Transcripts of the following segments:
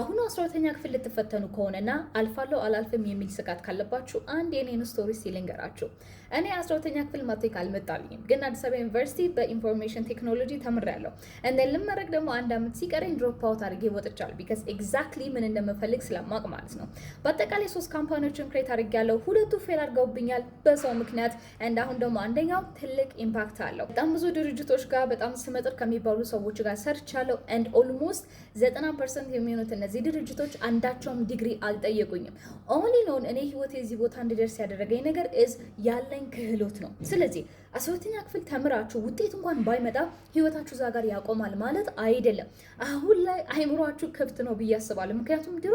አሁን 12ኛ ክፍል ልትፈተኑ ከሆነና አልፋለሁ አላልፍም የሚል ስጋት ካለባችሁ አንድ የኔን ስቶሪ ሲልንገራችሁ። እኔ 12ኛ ክፍል ማትሪክ አልመጣልኝም፣ ግን አዲስ አበባ ዩኒቨርሲቲ በኢንፎርሜሽን ቴክኖሎጂ ተምሬያለሁ። እንደ ልመረቅ ደግሞ አንድ ዓመት ሲቀረኝ ድሮፕ አውት አድርጌ ወጥቻለሁ። ቢካዝ ኤግዛክትሊ ምን እንደምፈልግ ስለማቅ ማለት ነው። በአጠቃላይ 3 ካምፓኒዎችን ክሬት አድርጌያለሁ። 2ቱ ፌል አድርገውብኛል በሰው ምክንያት። አሁን ደግሞ አንደኛው ትልቅ ኢምፓክት አለው። በጣም ብዙ ድርጅቶች ጋር በጣም ስመጥር ከሚባሉ ሰዎች ጋር ሰርቻለሁ። ኤንድ ኦልሞስት 90% የሚሆኑት እነዚህ ድርጅቶች አንዳቸውም ዲግሪ አልጠየቁኝም። ኦንሊ ኖን እኔ ህይወቴ እዚህ ቦታ እንድደርስ ያደረገኝ ነገር ያለኝ ክህሎት ነው። ስለዚህ 12ኛ ክፍል ተምራችሁ ውጤት እንኳን ባይመጣ ህይወታችሁ እዛ ጋር ያቆማል ማለት አይደለም። አሁን ላይ አይምሯችሁ ክፍት ነው ብዬ አስባለሁ። ምክንያቱም ድሮ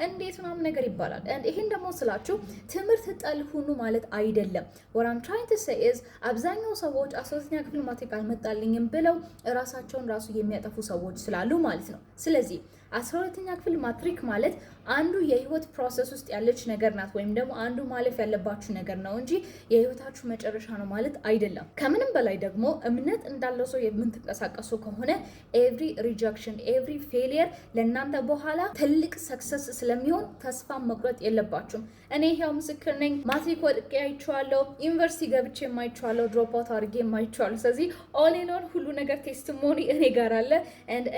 እንዴት ምናምን ነገር ይባላል። ይሄን ደግሞ ስላችሁ ትምህርት ጠል ሁኑ ማለት አይደለም። what I'm trying to say is አብዛኛው ሰዎች 12ኛ ክፍል ማትሪክ አልመጣልኝም ብለው ራሳቸውን ራሱ የሚያጠፉ ሰዎች ስላሉ ማለት ነው። ስለዚህ 12ኛ ክፍል ማትሪክ ማለት አንዱ የህይወት ፕሮሰስ ውስጥ ያለች ነገር ናት፣ ወይም ደግሞ አንዱ ማለፍ ያለባችሁ ነገር ነው እንጂ የህይወታችሁ መጨረሻ ነው ማለት አይደለም። ከምንም በላይ ደግሞ እምነት እንዳለው ሰው የምትንቀሳቀሱ ከሆነ ኤቭሪ ሪጀክሽን ኤቭሪ ፌሊየር ለእናንተ በኋላ ትልቅ ሰክሰስ ስለሚሆን ተስፋ መቁረጥ የለባችሁም። እኔ ያው ምስክር ነኝ። ማትሪክ ወድቄ አይቼዋለሁ፣ ዩኒቨርሲቲ ገብቼ የማይቼዋለሁ፣ ድሮፕ አውት አድርጌ የማይቼዋለሁ። ስለዚህ ኦል ኢን ኦል ሁሉ ነገር ቴስቲሞኒ እኔ ጋር አለ።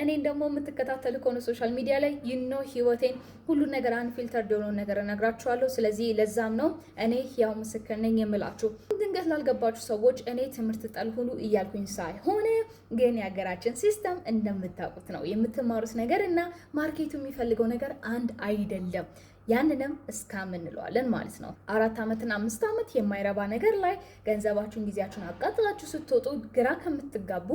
እኔን ደግሞ የምትከታተሉ ከሆነ ሶሻል ሚዲያ ላይ ህይወቴን ሁሉ ነገር አንፊልተርድ የሆነውን ነገር እነግራችኋለሁ። ስለዚህ ለዛም ነው እኔ ያው ምስክር ነኝ የምላችሁ። ድንገት ላልገባችሁ ሰዎች እኔ ትምህርት ጠል ሁኑ እያልኩኝ ሳይሆን ግን የሀገራችን ሲስተም እንደምታውቁት ነው። የምትማሩት ነገር እና ማርኬቱ የሚፈልገው ነገር አንድ አይደለም። ያንንም እስካም እንለዋለን ማለት ነው። 4 ዓመትና 5 ዓመት የማይረባ ነገር ላይ ገንዘባችሁን ጊዜያችሁን አቃጥላችሁ ስትወጡ ግራ ከምትጋቡ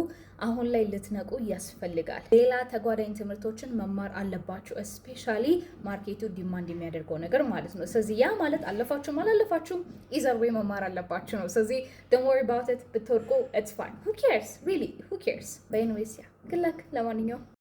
አሁን ላይ ልትነቁ ያስፈልጋል። ሌላ ተጓዳኝ ትምህርቶችን መማር አለባችሁ። እስፔሻሊ ማርኬቱ ዲማንድ የሚያደርገው ነገር ማለት ነው። ስለዚህ ያ ማለት አለፋችሁም አላለፋችሁም ኢዘር ዌይ መማር አለባችሁ ነው። ስለዚህ don't worry about it። ብትወርቁ it's fine. Who cares? Really, who cares? በኤንዌስ ያ ግላክ ለማንኛውም